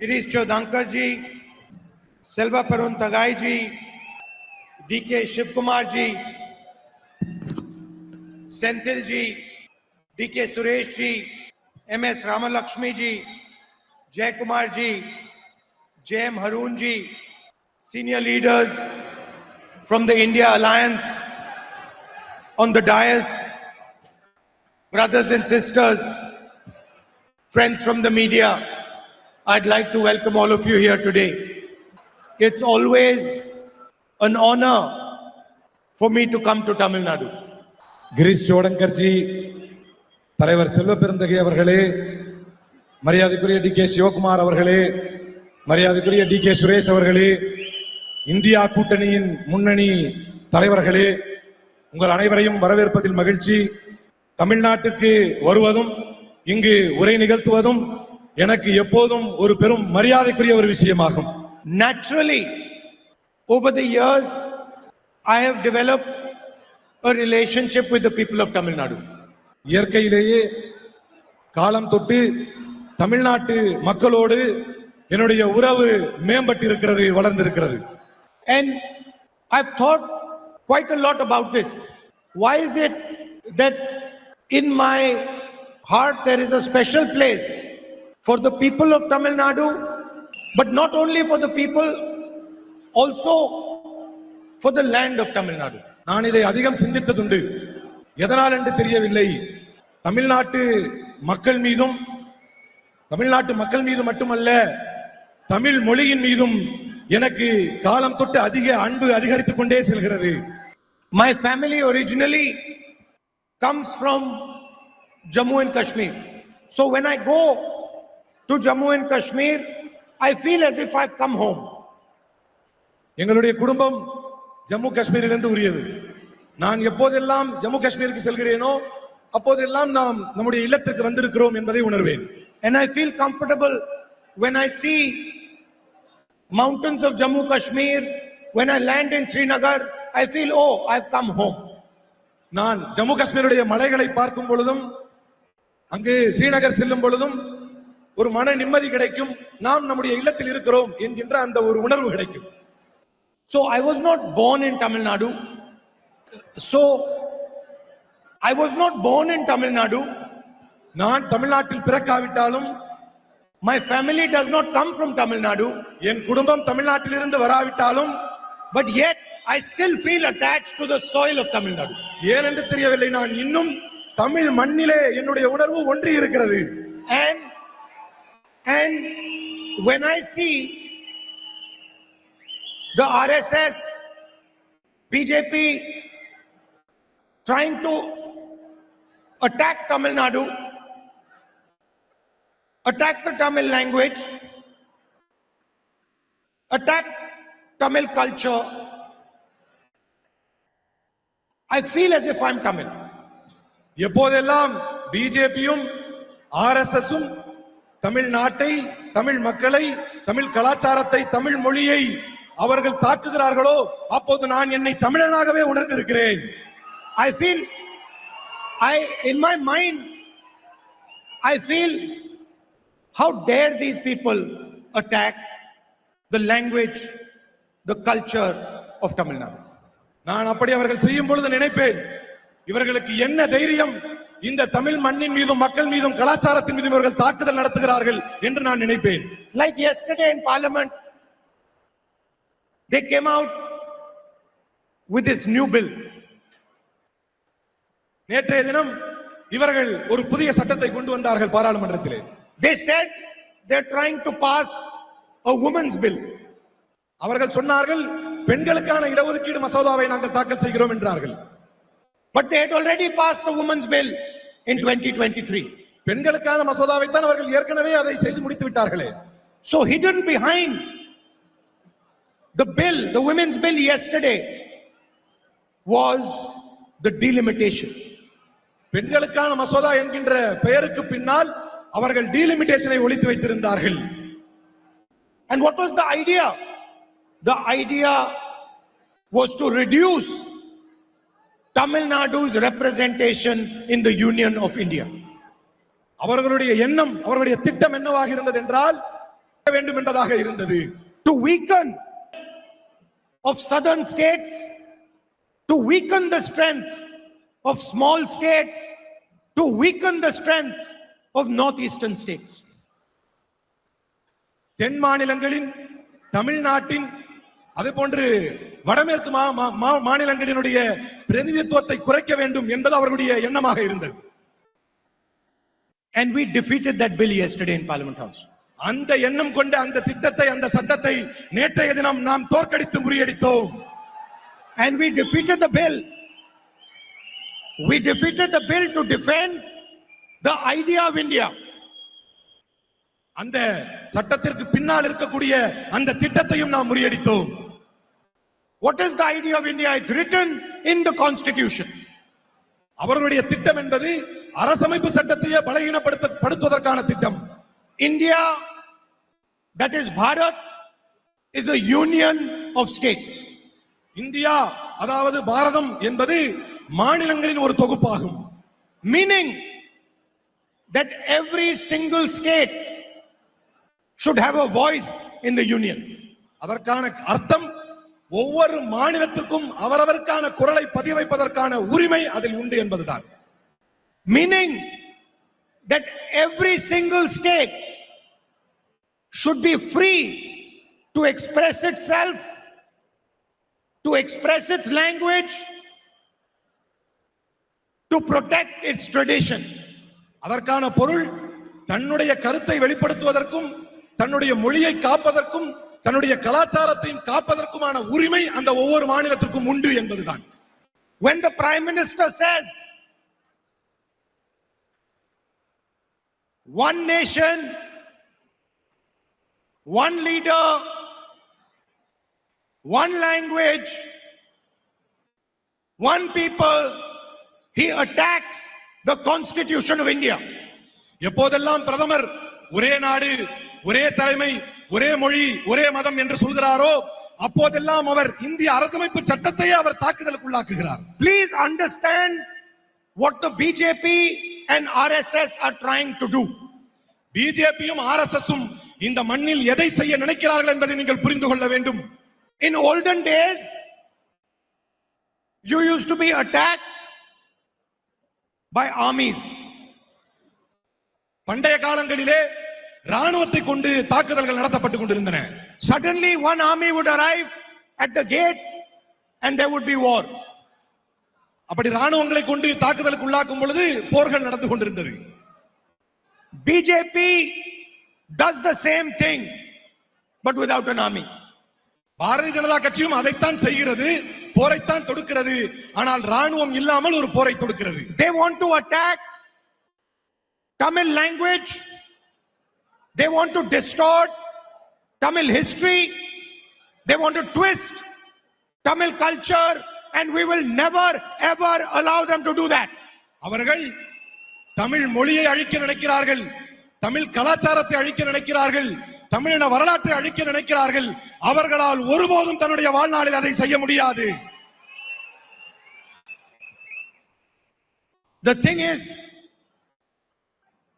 Girish Chodhankar ji, Selva Perun Tagai ji, D.K. Shivkumar ji, Senthil ji, D.K. Suresh ji, M.S. Ramalakshmi ji, Jay Kumar ji, J.M. Haroon ji, senior leaders from the India Alliance on the dais, brothers and sisters, friends from the media, I'd like to welcome all of you here today. It's always an honor for me to come to Tamil Nadu. Girish சோடங்கர்ஜி, தலைவர் செல்வ பெருந்தகை அவர்களே, மரியாதைக்குரிய DK. Sivakumar அவர்களே, மரியாதைக்குரிய DK. Suresh அவர்களே, India கூட்டணியின் முன்னணி தலைவர்களே, உங்கள் அனைவரையும் வரவேற்பதில் மகிழ்ச்சி. தமிழ்நாட்டுக்கு வருவதும் இங்கு உரை நிகழ்த்துவதும் எனக்கு எப்போதும் ஒரு பெரும் மரியாதைக்குரிய ஒரு விஷயமாகும். Naturally, over the years, I have developed a relationship with the people of Tamil Nadu. இயற்கையிலேயே காலம் தொட்டு தமிழ்நாட்டு மக்களோடு என்னுடைய உறவு மேம்பட்டிருக்கிறது, வளர்ந்திருக்கிறது. And I've thought quite a lot about this. Why is it that in my heart there is a special place for the people of Tamil Nadu, but not only for the people, also for the land of Tamil Nadu? நான் இதை அதிகம் சிந்தித்ததுண்டு. எதனால் என்று தெரியவில்லை. தமிழ்நாட்டு மக்கள் மீதும் மட்டுமல்ல, தமிழ் மொழியின் மீதும் எனக்கு காலம் தொட்டு அதிக அன்பு அதிகரித்துக் கொண்டே செல்கிறது. My family originally comes from Jammu and Kashmir. So when I go to Jammu and Kashmir, I feel as if I've come home. எங்களுடைய குடும்பம் ஜம்மு காஷ்மீரிலிருந்து உரியது. நான் எப்போதெல்லாம் ஜம்மு காஷ்மீருக்கு செல்கிறேனோ அப்போதெல்லாம் நாம் நம்முடைய இல்லத்திற்கு வந்திருக்கிறோம் என்பதை உணர்வேன். And I feel comfortable when I see mountains of Jammu Kashmir. When I land in Srinagar, I feel, oh, I've come home. நான் ஜம்மு காஷ்மீருடைய மலைகளை பார்க்கும் பொழுதும் அங்கு ஸ்ரீநகர் செல்லும் பொழுதும் ஒரு மன நிம்மதி கிடைக்கும். நாம் நம்முடைய இல்லத்தில் இருக்கிறோம் என்கின்ற அந்த ஒரு உணர்வு கிடைக்கும். So I was not born in Tamil Nadu. நான் தமிழ்நாட்டில் பிறக்காவிட்டாலும் my family does not come from Tamil Nadu. என் குடும்பம் தமிழ்நாட்டில் இருந்து வராவிட்டாலும், but yet I still feel attached to the soil of Tamil Nadu. ஏனென்று தெரியவில்லை, நான் இன்னும் தமிழ் மண்ணிலே என்னுடைய உணர்வு ஒன்றி இருக்கிறது. And when I see the RSS, BJP trying to attack Tamil Nadu, attack the Tamil language, attack Tamil culture, I feel as if I'm Tamil. எப்போதெல்லாம் பிஜேபியும் ஆர்எஸ்எஸும் தமிழ்நாட்டை, தமிழ் மக்களை, தமிழ் கலாச்சாரத்தை, தமிழ் மொழியை அவர்கள் தாக்குகிறார்களோ அப்போது நான் என்னை தமிழனாகவே உணர்ந்திருக்கிறேன். In my mind, I feel, how dare these people attack the language, the culture of Tamil Nadu? நான் அப்படி அவர்கள் செய்யும் பொழுது நினைப்பேன், இவர்களுக்கு என்ன தைரியம் இந்த தமிழ் மண்ணின் மீதும் மக்கள் மீதும் கலாச்சாரத்தின் மீதும் இவர்கள் தாக்குதல் நடத்துகிறார்கள் என்று நான் நினைப்பேன். Like yesterday in Parliament, they came out with this new bill. நேற்றைய தினம் இவர்கள் ஒரு புதிய சட்டத்தை கொண்டு வந்தார்கள் பாராளுமன்றத்திலே. They said they're trying to pass a women's bill. அவர்கள் சொன்னார்கள், பெண்களுக்கான இடஒதுக்கீடு மசோதாவை நாங்கள் தாக்கல் செய்கிறோம் என்றார்கள். But they had already passed the women's bill in 2023. பெண்களுக்கான மசோதாவை தான் அவர்கள் ஏற்கனவே அதை செய்து முடித்து விட்டார்களே. So hidden behind the bill, the women's bill yesterday, was the delimitation. பெண்களுக்கான மசோதா என்கின்ற பெயருக்கு பின்னால் அவர்கள் டீலிமிட்டேஷனை ஒளித்து வைத்திருந்தார்கள். And what was the idea? The idea was to reduce Tamil Nadu's representation in the Union of India. அவர்களுடைய எண்ணம், அவர்களுடைய திட்டம் என்னவாக இருந்தது என்றால், வேண்டும் என்பதாக இருந்தது. To weaken of southern states, to weaken the strength of small states, to weaken the strength of northeastern states. தென் மாநிலங்களின், தமிழ்நாட்டின், அதே போன்று வடமேற்கு மாநிலங்களினுடைய பிரதிநிதித்துவத்தை குறைக்க வேண்டும் என்பது அவர்களுடைய எண்ணமாக இருந்தது. And we defeated that bill yesterday in Parliament House. அந்த எண்ணம் கொண்ட அந்த திட்டத்தை, அந்த சட்டத்தை நேற்றைய தினம் நாம் தோற்கடித்து முறியடித்தோம். And we defeated the bill. We defeated the bill to defend the idea of India. அந்த சட்டத்திற்கு பின்னால் இருக்கக்கூடிய அந்த திட்டத்தையும் நாம் முறியடித்தோம். What is the idea of India? It's written in the constitution. அவர்களுடைய திட்டம் என்பது அரசமைப்பு சட்டத்தையே பலகீனப்படுத்துவதற்கான திட்டம். India, that is Bharat, is a union of states. India, அதாவது பாரதம் என்பது மாநிலங்களின் ஒரு தொகுப்பாகும். Meaning that every single state should have a voice in the union. அதற்கான அர்த்தம் ஒவ்வொரு மாநிலத்திற்கும் அவரவருக்கான குரலை பதிய வைப்பதற்கான உரிமை அதில் உண்டு என்பதுதான். Meaning that every single state should be free to express itself, to express its language, to protect its tradition. அதற்கான பொருள் தன்னுடைய கருத்தை வெளிப்படுத்துவதற்கும், தன்னுடைய மொழியை காப்பதற்கும், தன்னுடைய கலாச்சாரத்தையும் காப்பதற்குமான உரிமை அந்த ஒவ்வொரு மாநிலத்திற்கும் உண்டு என்பதுதான். When the Prime Minister says one nation, one leader, one language, one people, he attacks the Constitution of India. எப்போதெல்லாம் பிரதமர் ஒரே நாடு, ஒரே தலைமை, ஒரே மொழி, ஒரே மதம் என்று சொல்கிறாரோ அப்போதெல்லாம் அவர் இந்திய அரசமைப்பு சட்டத்தையே அவர் தாக்குதலுக்குள்ளாக்குகிறார். Please understand what the BJP and RSS are trying to do. பிஜேபியும் ஆர்எஸ்எஸும் இந்த மண்ணில் எதை செய்ய நினைக்கிறார்கள் என்பதை நீங்கள் புரிந்து கொள்ள வேண்டும். In olden days, you used to be attacked by armies. பண்டைய காலங்களிலே ராணுவத்தை கொண்டு தாக்குதல்கள் நடத்தப்பட்டுக் கொண்டிருந்தன. Suddenly one army would arrive at the gates and there would be war. அப்படி ராணுவங்களை கொண்டு தாக்குதலுக்கு உள்ளாக்கும் பொழுது போர்கள் நடந்து கொண்டிருந்தது. BJP does the same thing but without an army. Bharatiya Janata கட்சியும் அதைத்தான் செய்கிறது, போரைத்தான் தொடுக்கிறது. ஆனால் ராணுவம் இல்லாமல் ஒரு போரை தொடுக்கிறது. They want to attack Tamil language. They want to distort Tamil history. They want to twist Tamil culture, and we will never ever allow them to do that. அவர்கள் தமிழ் மொழியை அழிக்க நினைக்கிறார்கள், தமிழ் கலாச்சாரத்தை அழிக்க நினைக்கிறார்கள், தமிழின வரலாற்றை அழிக்க நினைக்கிறார்கள். அவர்களால் ஒருபோதும் தன்னுடைய வாழ்நாளில் அதை செய்ய முடியாது. The thing is,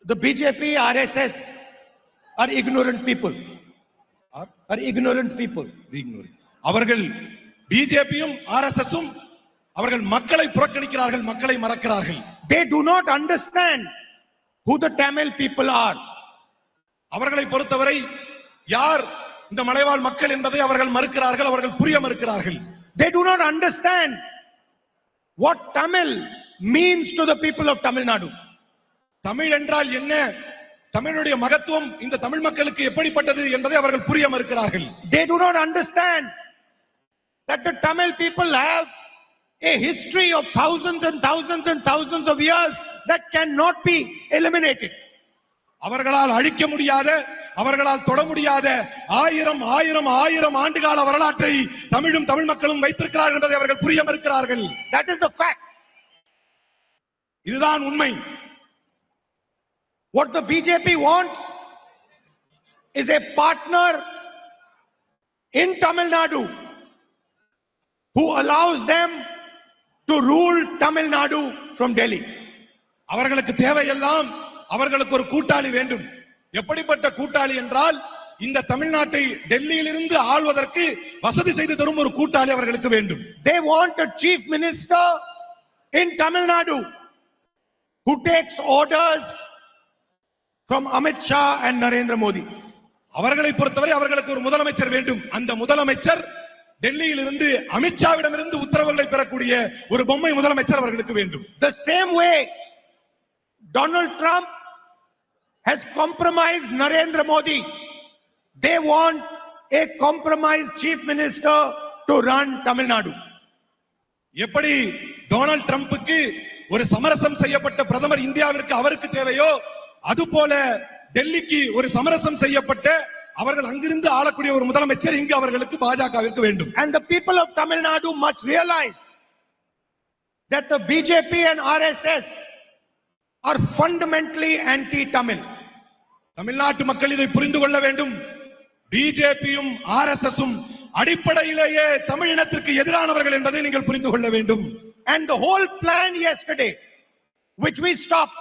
the BJP, RSS are ignorant people. Are ignorant people. அவர்கள் பிஜேபியும் ஆர்எஸ்எஸும் அவர்கள் மக்களை புறக்கணிக்கிறார்கள், மக்களை மறக்கிறார்கள். They do not understand who the Tamil people are. அவர்களை பொறுத்தவரை யார் இந்த மலைவாழ் மக்கள் என்பதை அவர்கள் மறுக்கிறார்கள், அவர்கள் புரிய மறுக்கிறார்கள். They do not understand what Tamil means to the people of Tamil Nadu. Tamil என்றால் என்ன, தமிழுடைய மகத்துவம் இந்த தமிழ் மக்களுக்கு எப்படிப்பட்டது என்பதை அவர்கள் புரிய மறுக்கிறார்கள். They do not understand that the Tamil people have a history of thousands and thousands and thousands of years that cannot be eliminated. அவர்களால் அழிக்க முடியாத, அவர்களால் தொட முடியாத ஆயிரம் ஆயிரம் ஆயிரம் ஆண்டுகால வரலாற்றை தமிழும் தமிழ் மக்களும் வைத்திருக்கிறார்கள் என்பதை அவர்கள் புரிய மறுக்கிறார்கள். That is the fact. இதுதான் உண்மை. What the BJP wants is a partner in Tamil Nadu who allows them to rule Tamil Nadu from Delhi. அவர்களுக்கு தேவையெல்லாம் அவர்களுக்கு ஒரு கூட்டாளி வேண்டும். எப்படிப்பட்ட கூட்டாளி என்றால் இந்த தமிழ்நாட்டை டெல்லியிலிருந்து ஆள்வதற்கு வசதி செய்து தரும் ஒரு கூட்டாளி அவர்களுக்கு வேண்டும். They want a chief minister in Tamil Nadu who takes orders from Amit Shah and Narendra Modi. அவர்களை பொறுத்தவரை அவர்களுக்கு ஒரு முதலமைச்சர் வேண்டும். அந்த முதலமைச்சர் டெல்லியிலிருந்து அமித்ஷாவிடமிருந்து உத்தரவுகளை பெறக்கூடிய ஒரு பொம்மை முதலமைச்சர் அவர்களுக்கு வேண்டும். The same way Donald Trump has compromised Narendra Modi. They want a compromised chief minister to run Tamil Nadu. எப்படி டொனால்ட் ட்ரம்புக்கு ஒரு சமரசம் செய்யப்பட்ட பிரதமர் இந்தியாவிற்கு அவருக்கு தேவையோ அதுபோல டெல்லிக்கு ஒரு சமரசம் செய்யப்பட்ட அவர்கள் அங்கிருந்து ஆளக்கூடிய ஒரு முதலமைச்சர் இங்கு அவர்களுக்கு பாஜகவிற்கு வேண்டும். And the people of Tamil Nadu must realize that the BJP and RSS are fundamentally anti-Tamil. தமிழ்நாட்டு மக்கள் இதை புரிந்து கொள்ள வேண்டும். பிஜேபியும் ஆர்எஸ்எஸும் அடிப்படையிலேயே தமிழ் இனத்திற்கு எதிரானவர்கள் என்பதை நீங்கள் புரிந்து கொள்ள வேண்டும். And the whole plan yesterday, which we stopped,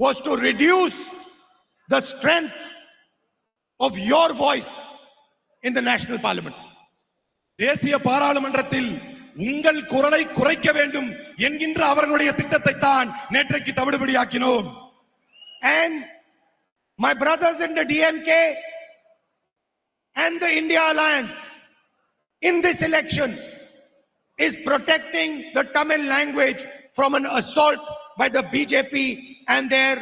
was to reduce the strength of your voice in the national parliament. தேசிய பாராளுமன்றத்தில் உங்கள் குரலை குறைக்க வேண்டும் என்கின்ற அவர்களுடைய திட்டத்தை தான் நேற்றைக்கு தவிடுபடியாக்கினோம். And my brothers in the DMK and the India Alliance in this election is protecting the Tamil language from an assault by the BJP and their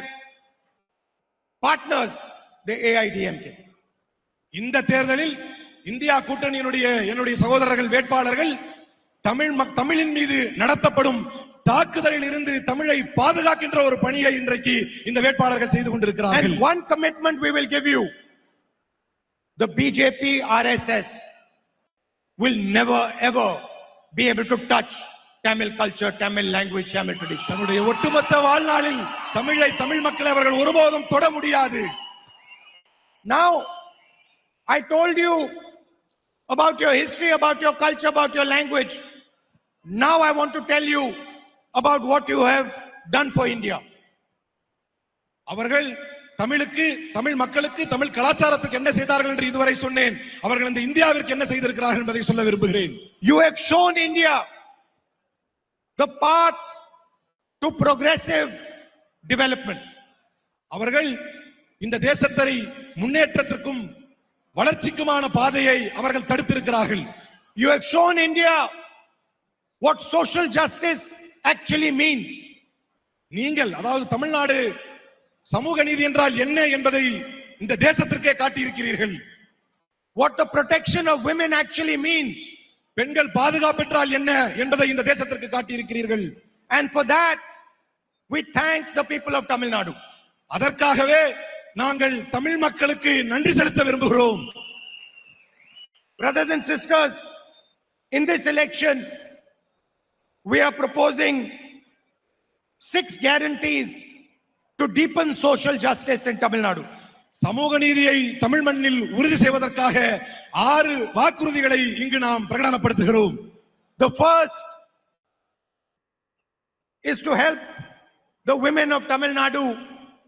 partners, the AIDMK. இந்த தேர்தலில் இந்தியா கூட்டணியினுடைய என்னுடைய சகோதரர்கள் வேட்பாளர்கள் தமிழின் மீது நடத்தப்படும் தாக்குதலில் இருந்து தமிழை பாதுகாக்கின்ற ஒரு பணியை இன்றைக்கு இந்த வேட்பாளர்கள் செய்து கொண்டிருக்கிறார்கள். And one commitment we will give you: the BJP RSS will never ever be able to touch Tamil culture, Tamil language, Tamil tradition. தன்னுடைய ஒட்டுமொத்த வாழ்நாளில் தமிழ் மக்களை அவர்கள் ஒருபோதும் தொட முடியாது. Now I told you about your history, about your culture, about your language. Now I want to tell you about what you have done for India. அவர்கள் தமிழுக்கு, தமிழ் மக்களுக்கு, தமிழ் கலாச்சாரத்துக்கு என்ன செய்தார்கள் என்று இதுவரை சொன்னேன். அவர்கள் இந்த இந்தியாவிற்கு என்ன செய்திருக்கிறார்கள் என்பதை சொல்ல விரும்புகிறேன். You have shown India the path to progressive development. அவர்கள் இந்த தேசத்தை முன்னேற்றத்திற்கும் வளர்ச்சிக்குமான பாதையை அவர்கள் தடுத்திருக்கிறார்கள். You have shown India what social justice actually means. நீங்கள், அதாவது தமிழ்நாடு சமூக நீதி என்றால் என்ன என்பதை இந்த தேசத்திற்கே காட்டியிருக்கிறீர்கள். What the protection of women actually means. பெண்கள் பாதுகாப்பு என்றால் என்ன என்பதை இந்த தேசத்திற்கு காட்டியிருக்கிறீர்கள். And for that we thank the people of Tamil Nadu. அதற்காகவே நாங்கள் தமிழ் மக்களுக்கு நன்றி செலுத்த விரும்புகிறோம். Brothers and sisters, in this election we are proposing 6 guarantees to deepen social justice in Tamil Nadu. சமூக நீதியை தமிழ் மண்ணில் உறுதி செய்வதற்காக 6 வாக்குறுதிகளை இங்கு நாம் பிரகடனப்படுத்துகிறோம். The first is to help the women of Tamil Nadu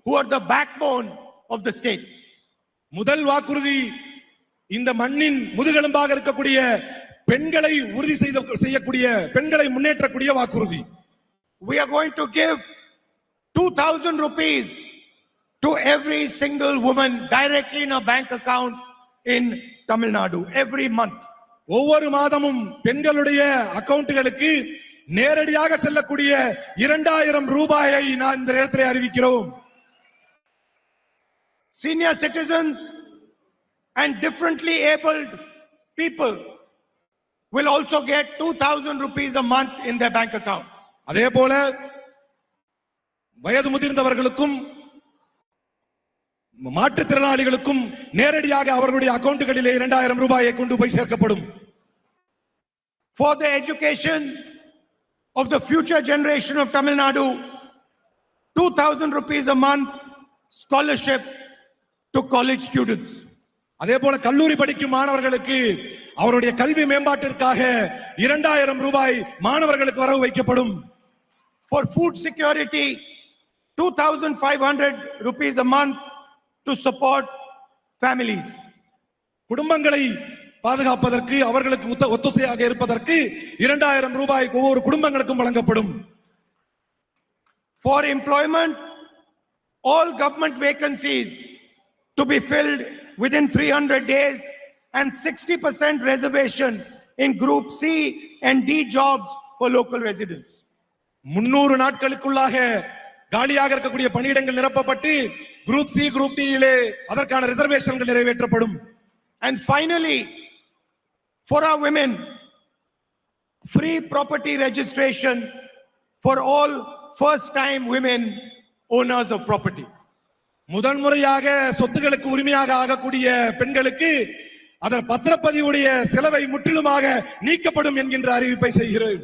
who are the backbone of the state. முதல் வாக்குறுதி இந்த மண்ணின் முதுகெலும்பாக இருக்கக்கூடிய பெண்களை உறுதி செய்யக்கூடிய, பெண்களை முன்னேற்றக்கூடிய வாக்குறுதி. We are going to give 2,000 rupees to every single woman directly in a bank account in Tamil Nadu every month. ஒவ்வொரு மாதமும் பெண்களுடைய அக்கவுண்டுகளுக்கு நேரடியாக செல்லக்கூடிய 2,000 ரூபாயை நான் இந்த நேரத்தில் அறிவிக்கிறோம். Senior citizens and differently abled people will also get 2,000 rupees a month in their bank account. அதே போல வயது முதிர்ந்தவர்களுக்கும் மாற்றுத்திறனாளிகளுக்கும் நேரடியாக அவர்களுடைய அக்கவுண்டுகளிலே 2,000 ரூபாயை கொண்டு போய் சேர்க்கப்படும். For the education of the future generation of Tamil Nadu, 2,000 rupees a month scholarship to college students. அதே போல கல்லூரி படிக்கும் மாணவர்களுக்கு அவருடைய கல்வி மேம்பாட்டிற்காக 2,000 ரூபாய் மாணவர்களுக்கு வரவு வைக்கப்படும். For food security, 2,500 rupees a month to support families. குடும்பங்களை பாதுகாப்பதற்கு அவர்களுக்கு ஒத்துசையாக இருப்பதற்கு 2000 ரூபாய் ஒவ்வொரு குடும்பங்களுக்கும் வழங்கப்படும். For employment, all government vacancies to be filled within 300 days and 60% reservation in Group C and D jobs for local residents. 300 நாட்களுக்குள்ளாக காலியாக இருக்கக்கூடிய பணியிடங்கள் நிரப்பப்பட்டு குரூப் சி குரூப் டி இலே அதற்கான ரிசர்வேஷன்கள் நிறைவேற்றப்படும். And finally, for our women, free property registration for all first-time women owners of property. முதன்முறையாக சொத்துக்களுக்கு உரிமையாக ஆகக்கூடிய பெண்களுக்கு அதன் பத்திரப்பதிவுடைய செலவை முற்றிலுமாக நீக்கப்படும் என்கின்ற அறிவிப்பை செய்கிறேன்.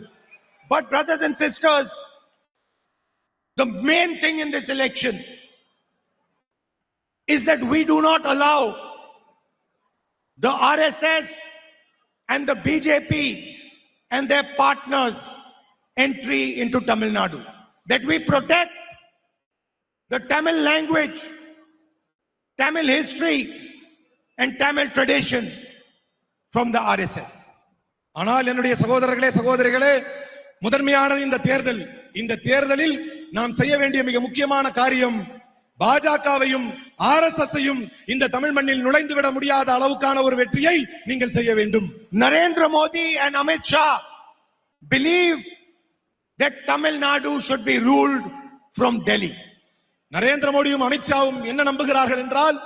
But brothers and sisters, the main thing in this election is that we do not allow the RSS and the BJP and their partners entry into Tamil Nadu. That we protect the Tamil language, Tamil history and Tamil tradition from the RSS. ஆனால் என்னுடைய சகோதரர்களே சகோதரிகளே, முதன்மையானது இந்த தேர்தலில் நாம் செய்ய வேண்டிய மிக முக்கியமான காரியம் பாஜகவையும் RSSஐயும் இந்த தமிழ் மண்ணில் நுழைந்து விட முடியாத அளவுக்கான ஒரு வெற்றியை நீங்கள் செய்ய வேண்டும். Narendra Modi and Amit Shah believe that Tamil Nadu should be ruled from Delhi. Narendra மோடியும் அமித்ஷாவும் என்ன நம்புகிறார்கள் என்றால்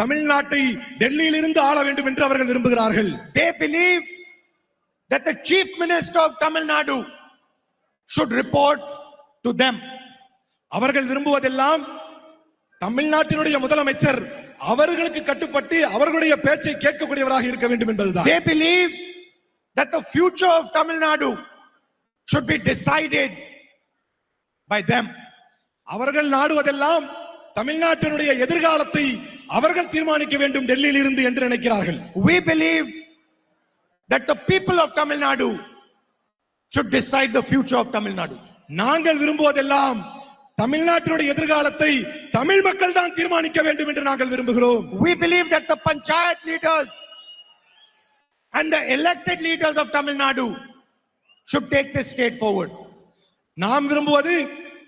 தமிழ்நாட்டை டெல்லியில் இருந்து ஆள வேண்டும் என்று அவர்கள் விரும்புகிறார்கள். They believe that the chief minister of Tamil Nadu should report to them. அவர்கள் விரும்புவதெல்லாம் தமிழ்நாட்டினுடைய முதலமைச்சர் அவர்களுக்கு கட்டுப்பட்டு அவர்களுடைய பேச்சை கேட்கக்கூடியவராக இருக்க வேண்டும் என்பதுதான். They believe that the future of Tamil Nadu should be decided by them. அவர்கள் நாடுவதெல்லாம் தமிழ்நாட்டினுடைய எதிர்காலத்தை அவர்கள் தீர்மானிக்க வேண்டும் டெல்லியில் இருந்து என்று நினைக்கிறார்கள். We believe that the people of Tamil Nadu should decide the future of Tamil Nadu. நாங்கள் விரும்புவதெல்லாம் தமிழ்நாட்டினுடைய எதிர்காலத்தை தமிழ் மக்கள் தான் தீர்மானிக்க வேண்டும் என்று நாங்கள் விரும்புகிறோம். We believe that the panchayat leaders and the elected leaders of Tamil Nadu should take this state forward. நாம் விரும்புவது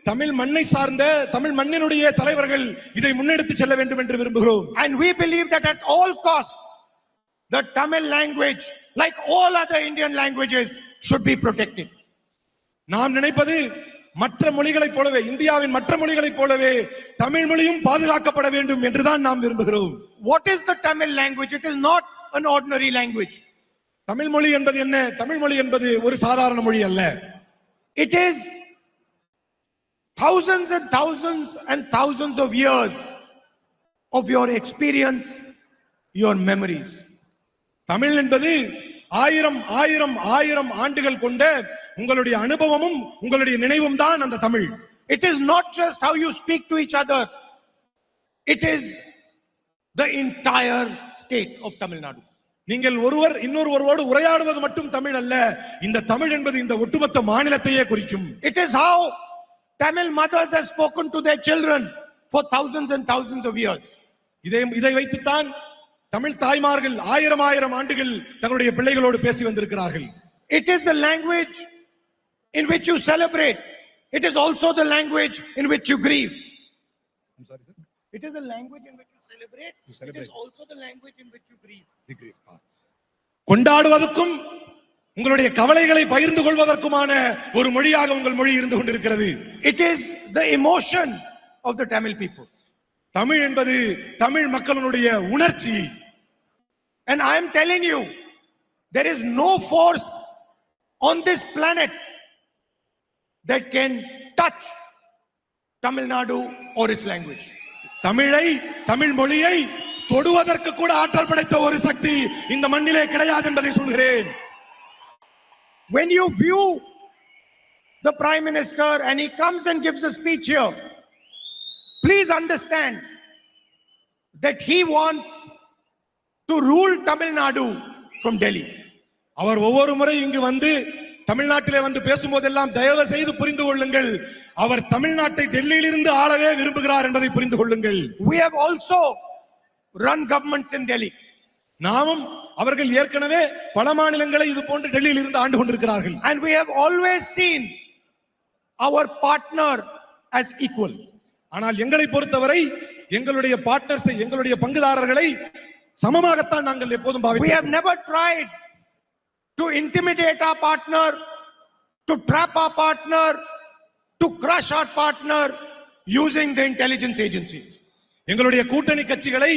தமிழ் மண்ணை சார்ந்த தமிழ் மண்ணினுடைய தலைவர்கள் இதை முன்னெடுத்து செல்ல வேண்டும் என்று விரும்புகிறோம். And we believe that at all costs the Tamil language, like all other Indian languages, should be protected. நாம் நினைப்பது மற்ற மொழிகளைப் போலவே இந்தியாவின் மற்ற மொழிகளைப் போலவே தமிழ் மொழியும் பாதுகாக்கப்பட வேண்டும் என்றுதான் நாம் விரும்புகிறோம். What is the Tamil language? It is not an ordinary language. Tamil மொழி என்பது என்ன? தமிழ் மொழி என்பது ஒரு சாதாரண மொழி அல்ல. It is thousands and thousands and thousands of years of your experience, your memories. Tamil என்பது ஆயிரம் ஆயிரம் ஆயிரம் ஆண்டுகள் கொண்ட உங்களுடைய அனுபவமும் உங்களுடைய நினைவும் தான் அந்த Tamil. It is not just how you speak to each other. It is the entire state of Tamil Nadu. நீங்கள் ஒருவர் இன்னொருவரோடு உரையாடுவது மட்டும் தமிழ் அல்ல. இந்த தமிழ் என்பது இந்த ஒட்டுமொத்த மாநிலத்தையே குறிக்கும். It is how Tamil mothers have spoken to their children for thousands and thousands of years. இதை வைத்துத்தான் தமிழ் தாய்மார்கள் ஆயிரம் ஆயிரம் ஆண்டுகள் தங்களுடைய பிள்ளைகளோடு பேசி வந்திருக்கிறார்கள். It is the language in which you celebrate. It is also the language in which you grieve. I'm sorry, sir. It is the language in which you celebrate. It is also the language in which you grieve. கொண்டாடுவதற்கும் உங்களுடைய கவலைகளை பகிர்ந்து கொள்வதற்குமான ஒரு மொழியாக உங்கள் மொழி இருந்து கொண்டிருக்கிறது. It is the emotion of the Tamil people. Tamil என்பது தமிழ் மக்களுடைய உணர்ச்சி. And I am telling you, there is no force on this planet that can touch Tamil Nadu or its language. தமிழை தமிழ் மொழியை தொடுவதற்கு கூட ஆற்றல் படைத்த ஒரு சக்தி இந்த மண்ணிலே கிடையாது என்பதை சொல்கிறேன். When you view the Prime Minister and he comes and gives a speech here, please understand that he wants to rule Tamil Nadu from Delhi. அவர் ஒவ்வொரு முறை இங்கு வந்து தமிழ்நாட்டிலே வந்து பேசும்போதெல்லாம் தயவு செய்து புரிந்து கொள்ளுங்கள், அவர் தமிழ்நாட்டை டெல்லியில் இருந்து ஆளவே விரும்புகிறார் என்பதை புரிந்து கொள்ளுங்கள். We have also run governments in Delhi. நாமும் அவர்கள் ஏற்கனவே பல மாநிலங்களை இது போன்று டெல்லியில் இருந்து ஆண்டு கொண்டிருக்கிறார்கள். And we have always seen our partner as equal. ஆனால் எங்களை பொறுத்தவரை எங்களுடைய பார்ட்னர்ஸ், எங்களுடைய பங்குதாரர்களை சமமாகத்தான் நாங்கள் எப்போதும் We பாவிக்கிறோம். have never tried to intimidate our partner, to trap our partner, to crush our partner using the intelligence agencies. எங்களுடைய கூட்டணி கட்சிகளை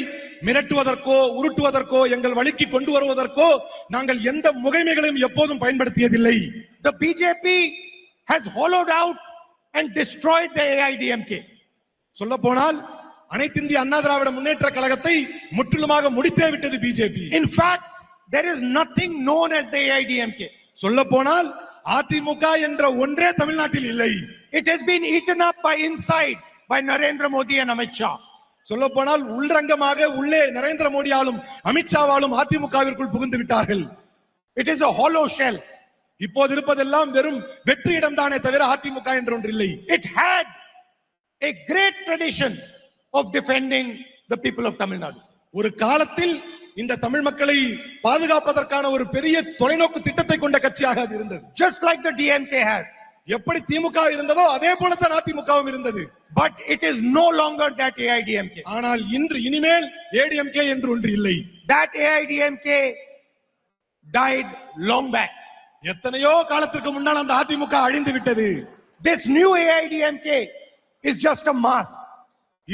மிரட்டுவதற்கோ உருட்டுவதற்கோ எங்கள் வழிக்கு கொண்டு வருவதற்கோ நாங்கள் எந்த முகைமைகளையும் எப்போதும் பயன்படுத்தியதில்லை. The BJP has hollowed out and destroyed the AIDMK. சொல்ல போனால் அனைத்து இந்திய அண்ணா திராவிட முன்னேற்ற கழகத்தை முற்றிலுமாக முடித்தே விட்டது BJP. In fact, there is nothing known as the AIDMK. சொல்ல போனால் அதிமுக என்ற ஒன்றே தமிழ்நாட்டில் இல்லை. It has been eaten up by inside by Narendra Modi and Amit Shah. சொல்ல போனால் உள்ரங்கமாக உள்ளே நரேந்திர மோடியாலும் அமித்ஷாவாலும் அதிமுகவிற்குள் புகுந்து விட்டார்கள். It is a hollow shell. இப்போது இருப்பதெல்லாம் வெறும் வெற்றியிடம் தானே தவிர அதிமுக என்று ஒன்றில்லை. It had a great tradition of defending the people of Tamil Nadu. ஒரு காலத்தில் இந்த தமிழ் மக்களை பாதுகாப்பதற்கான ஒரு பெரிய தொலைநோக்கு திட்டத்தை கொண்ட கட்சியாக அது இருந்தது. Just like the DMK has. எப்படி திமுக இருந்ததோ அதே போலத்தான் அதிமுகவும் இருந்தது. But it is no longer that AIDMK. ஆனால் இன்று இனிமேல் ஏடிஎம்கே என்று ஒன்று இல்லை. That AIDMK died long back. எத்தனையோ காலத்திற்கு முன்னால் அந்த அதிமுக அழிந்து விட்டது. This new AIDMK is just a mask.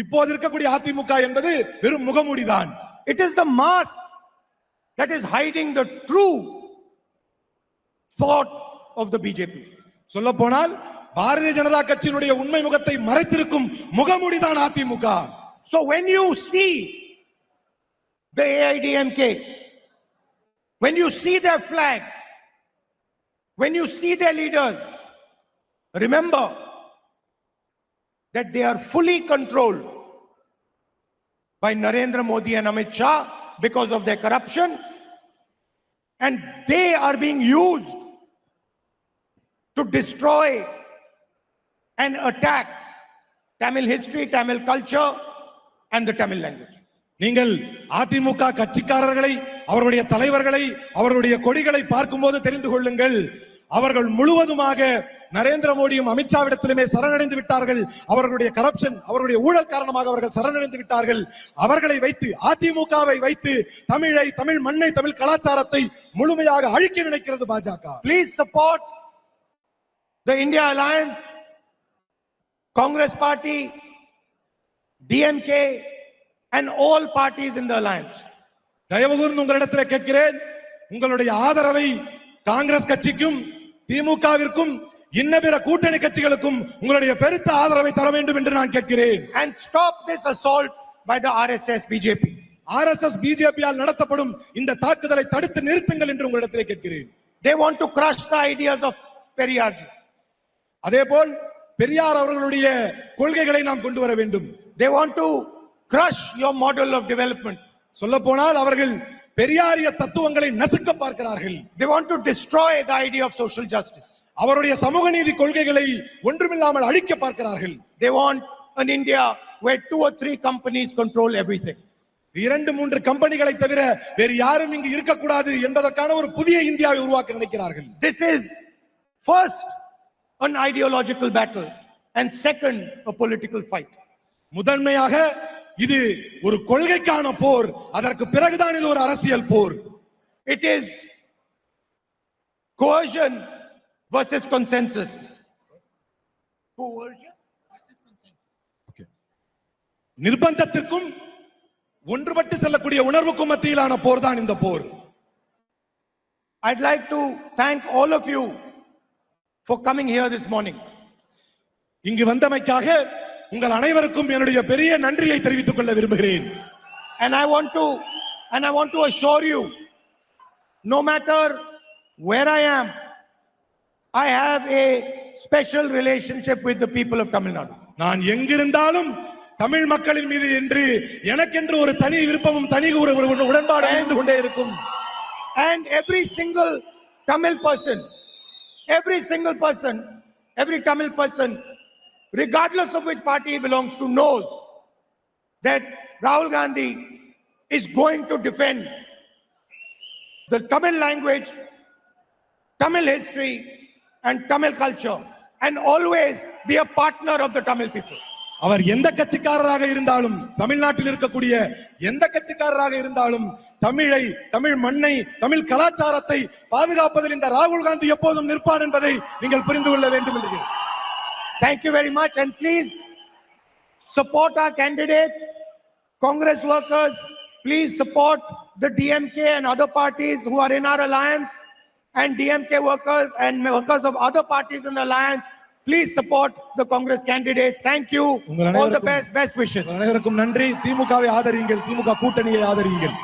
இப்போது இருக்கக்கூடிய அதிமுக என்பது வெறும் முகமூடிதான். It is the mask that is hiding the true thought of the BJP. சொல்ல போனால் பாரதிய ஜனதா கட்சியினுடைய உண்மை முகத்தை மறைத்திருக்கும் முகமூடிதான் AIADMK. So when you see the AIDMK, when you see their flag, when you see their leaders, remember that they are fully controlled by Narendra Modi and Amit Shah because of their corruption, and they are being used to destroy and attack Tamil history, Tamil culture, and the Tamil language. நீங்கள் அதிமுக கட்சிக்காரர்களை, அவருடைய தலைவர்களை, அவருடைய கொடிகளை பார்க்கும்போது தெரிந்து கொள்ளுங்கள், அவர்கள் முழுவதுமாக நரேந்திர மோடியும் அமித்ஷாவிடத்திலுமே சரணடைந்து விட்டார்கள். அவர்களுடைய கரப்ஷன், அவர்களுடைய ஊழல் காரணமாக அவர்கள் சரணடைந்து விட்டார்கள். அவர்களை வைத்து, அதிமுகவை வைத்து தமிழை, தமிழ் மண்ணை, தமிழ் கலாச்சாரத்தை முழுமையாக அழிக்க நினைக்கிறது பாஜக. Please support the India Alliance, Congress Party, DMK, and all parties in the alliance. தயவு கூர்ந்து உங்களிடத்தில் கேட்கிறேன், உங்களுடைய ஆதரவை காங்கிரஸ் கட்சிக்கும் திமுகவிற்கும் இன்ன பிற கூட்டணி கட்சிகளுக்கும் உங்களுடைய பெருத்த ஆதரவை தர வேண்டும் என்று நான் கேட்கிறேன். And stop this assault by the RSS BJP. RSS BJP all நடத்தப்படும் இந்த தாக்குதலை தடுத்து நிறுத்துங்கள் என்று உங்களிடத்தில் கேட்கிறேன். They want to crush the ideas of Periyar ji. அதேபோல் பெரியார் அவர்களுடைய கொள்கைகளை நாம் கொண்டு வர வேண்டும். They want to crush your model of development. சொல்ல போனால் அவர்கள் பெரியாரிய தத்துவங்களை நசுக்க பார்க்கிறார்கள். They want to destroy the idea of social justice. அவருடைய சமூக நீதி கொள்கைகளை ஒன்றுமில்லாமல் அழிக்க பார்க்கிறார்கள். They want an India where 2 or 3 companies control everything. 2-3 கம்பெனிகளை தவிர வேறு யாரும் இங்கு இருக்கக்கூடாது என்பதற்கான ஒரு புதிய இந்தியாவை உருவாக்க நினைக்கிறார்கள். This is first an ideological battle and second a political fight. முதன்மையாக இது ஒரு கொள்கைக்கான போர், அதற்கு பிறகுதான் இது ஒரு அரசியல் போர். It is coercion versus consensus. Coercion versus consensus. நிர்பந்தத்திற்கும் ஒன்றுபட்டு செல்லக்கூடிய உணர்வுக்கும் மத்தியிலான போர் தான் இந்த போர். I'd like to thank all of you for coming here this morning. இங்கு வந்தமைக்காக உங்கள் அனைவருக்கும் என்னுடைய பெரிய நன்றியை தெரிவித்துக் கொள்ள விரும்புகிறேன். And I want to assure you, no matter where I am, I have a special relationship with the people of Tamil Nadu. நான் எங்கிருந்தாலும் தமிழ் மக்களின் மீது என்று எனக்கென்று ஒரு தனி விருப்பமும் தனி ஒரு உடன்பாடு இருந்து கொண்டே இருக்கும். And every single Tamil person, every Tamil person, regardless of which party he belongs to, knows that Rahul Gandhi is going to defend the Tamil language, Tamil history, and Tamil culture, and always be a partner of the Tamil people. அவர் எந்த கட்சிக்காரராக இருந்தாலும், தமிழ்நாட்டில் இருக்கக்கூடிய எந்த கட்சிக்காரராக இருந்தாலும், தமிழை, தமிழ் மண்ணை, தமிழ் கலாச்சாரத்தை பாதுகாப்பதில் இந்த ராகுல் காந்தி எப்போதும் நிற்பார் என்பதை நீங்கள் புரிந்து கொள்ள வேண்டும் என்று. Thank you very much, and please support our candidates. Congress workers, please support the DMK and other parties who are in our alliance, and DMK workers and workers of other parties in the alliance, please support the Congress candidates. Thank you. All the best wishes. அனைவருக்கும் நன்றி. திமுகவை ஆதரியுங்கள், திமுக கூட்டணியை ஆதரியுங்கள்.